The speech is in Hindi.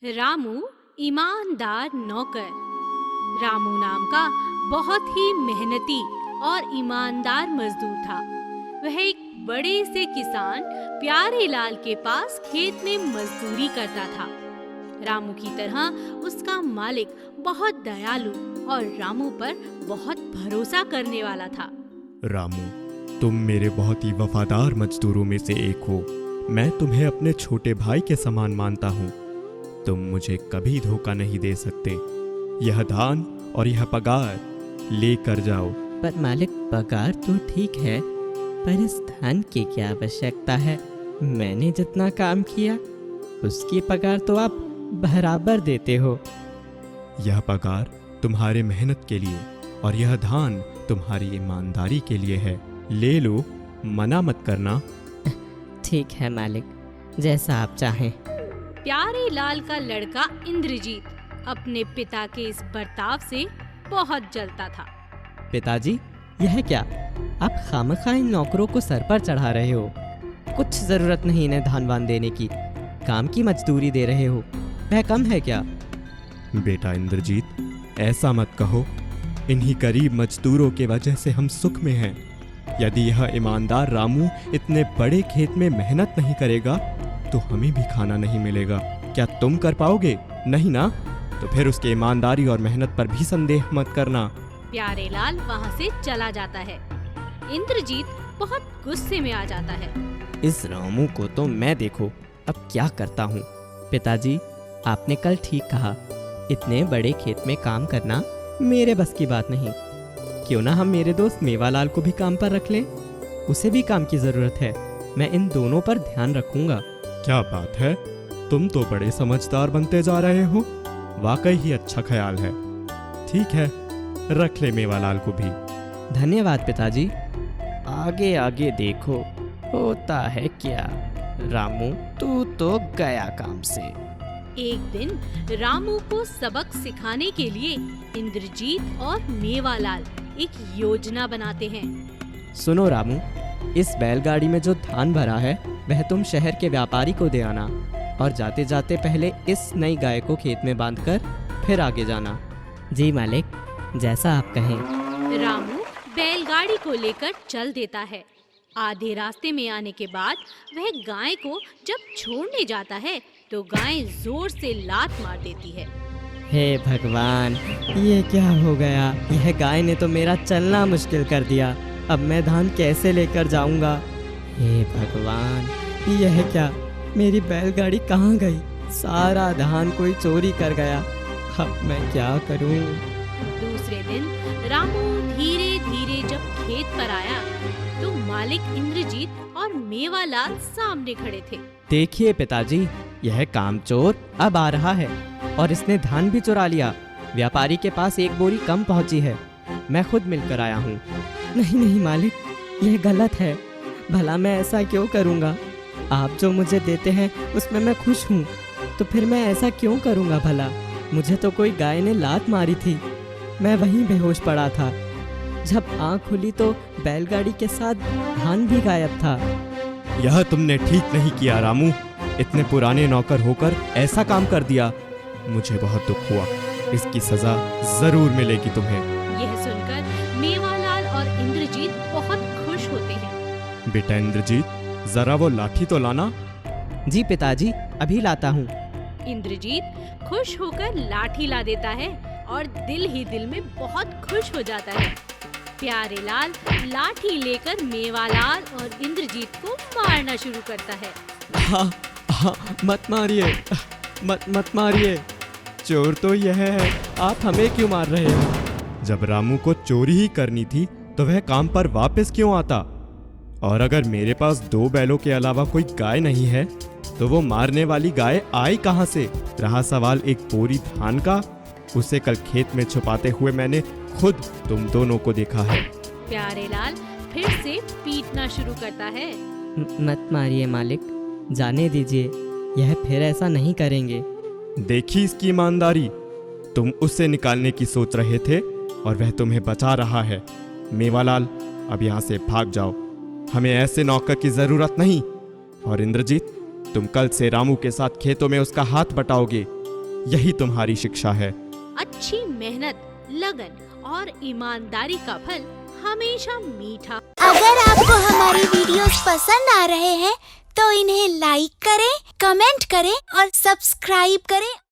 रामू ईमानदार नौकर। रामू नाम का बहुत ही मेहनती और ईमानदार मजदूर था। वह एक बड़े से किसान प्यारे लाल के पास खेत में मजदूरी करता था। रामू की तरह उसका मालिक बहुत दयालु और रामू पर बहुत भरोसा करने वाला था। रामू, तुम मेरे बहुत ही वफादार मजदूरों में से एक हो। मैं तुम्हें अपने छोटे भाई के समान मानता हूँ। तुम मुझे कभी धोखा नहीं दे सकते। यह धान और यह पगार लेकर जाओ। पर मालिक, पगार तो ठीक है, पर इस धान की क्या आवश्यकता है? मैंने जितना काम किया उसकी पगार तो आप बराबर देते हो। यह पगार तुम्हारे मेहनत के लिए और यह धान तुम्हारी ईमानदारी के लिए है। ले लो, मना मत करना। ठीक है मालिक, जैसा आप चाहें। प्यारे लाल का लड़का इंद्रजीत अपने पिता के इस बर्ताव से बहुत जलता था। पिताजी, यह क्या? आप खामखा इन नौकरों को सर पर चढ़ा रहे हो। कुछ जरूरत नहीं इन्हें धान वान देने की। काम की मजदूरी दे रहे हो, वह कम है क्या? बेटा इंद्रजीत, ऐसा मत कहो। इन्हीं गरीब मजदूरों के वजह से हम सुख में हैं। यदि यह ईमानदार रामू इतने बड़े खेत में मेहनत नहीं करेगा तो हमें भी खाना नहीं मिलेगा। क्या तुम कर पाओगे? नहीं ना? तो फिर उसके ईमानदारी और मेहनत पर भी संदेह मत करना। प्यारे लाल वहाँ से चला जाता है। इंद्रजीत बहुत गुस्से में आ जाता है। इस रामू को तो मैं देखो अब क्या करता हूँ। पिताजी, आपने कल ठीक कहा, इतने बड़े खेत में काम करना मेरे बस की बात नहीं। क्यों ना हम मेरे दोस्त मेवालाल को भी काम पर रख लें? उसे भी काम की जरूरत है। मैं इन दोनों पर ध्यान रखूंगा। क्या बात है, तुम तो बड़े समझदार बनते जा रहे हो। वाकई ही अच्छा ख्याल है। ठीक है, रख ले मेवालाल को भी। धन्यवाद पिताजी। आगे आगे देखो होता है क्या। रामू, तू तो गया काम से। एक दिन रामू को सबक सिखाने के लिए इंद्रजीत और मेवालाल एक योजना बनाते हैं। सुनो रामू, इस बैलगाड़ी में जो धान भरा है वह तुम शहर के व्यापारी को दे आना और जाते जाते पहले इस नई गाय को खेत में बांधकर फिर आगे जाना। जी मालिक, जैसा आप कहें। रामू बैलगाड़ी को लेकर चल देता है। आधे रास्ते में आने के बाद वह गाय को जब छोड़ने जाता है तो गाय जोर से लात मार देती है। हे भगवान, ये क्या हो गया? यह गाय ने तो मेरा चलना मुश्किल कर दिया। अब मैं धान कैसे लेकर जाऊंगा? हे भगवान, यह क्या? मेरी बैलगाड़ी कहाँ गई? सारा धान कोई चोरी कर गया। अब मैं क्या करूं? दूसरे दिन रामू धीरे धीरे जब खेत पर आया तो मालिक इंद्रजीत और मेवालाल सामने खड़े थे। देखिए पिताजी, यह कामचोर अब आ रहा है और इसने धान भी चुरा लिया। व्यापारी के पास एक बोरी कम पहुंची है। मैं खुद मिलकर आया हूँ। नहीं नहीं मालिक, यह गलत है। भला मैं ऐसा क्यों करूँगा? आप जो मुझे देते हैं उसमें मैं खुश हूँ, तो फिर मैं ऐसा क्यों करूँगा भला? मुझे तो कोई गाय ने लात मारी थी। मैं वहीं बेहोश पड़ा था। जब आँख खुली तो बैलगाड़ी के साथ धान भी गायब था। यह तुमने ठीक नहीं किया रामू। इतने पुराने नौकर होकर ऐसा काम कर दिया। मुझे बहुत दुख हुआ। इसकी सजा जरूर मिलेगी तुम्हें। यह सुनकर मेवालाल और इंद्रजीत बहुत खुश होते हैं। बेटा इंद्रजीत, जरा वो लाठी तो लाना। जी पिताजी, अभी लाता हूँ। इंद्रजीत खुश होकर लाठी ला देता है और दिल ही दिल में बहुत खुश हो जाता है। प्यारे लाल लाठी लेकर मेवालाल और इंद्रजीत को मारना शुरू करता है। हाँ, हाँ, मत मारिए, मत मारिए। चोर तो यह है, आप हमें क्यों मार रहे हो? जब रामू को चोरी ही करनी थी तो वह काम पर वापस क्यों आता? और अगर मेरे पास 2 बैलों के अलावा कोई गाय नहीं है तो वो मारने वाली गाय आई कहाँ से? रहा सवाल एक बोरी धान का, उसे कल खेत में छुपाते हुए मैंने खुद तुम दोनों को देखा है। प्यारे लाल फिर से पीटना शुरू करता है। मत मारिए मालिक, जाने दीजिए। यह फिर ऐसा नहीं करेंगे। देखी इसकी ईमानदारी। तुम उससे निकालने की सोच रहे थे और वह तुम्हें बचा रहा है। मेवालाल, अब यहाँ से भाग जाओ। हमें ऐसे नौकर की जरूरत नहीं। और इंद्रजीत, तुम कल से रामू के साथ खेतों में उसका हाथ बटाओगे। यही तुम्हारी शिक्षा है। अच्छी मेहनत, लगन और ईमानदारी का फल हमेशा मीठा। अगर आपको हमारी वीडियोस पसंद आ रहे हैं तो इन्हें लाइक करें, कमेंट करें और सब्सक्राइब करें।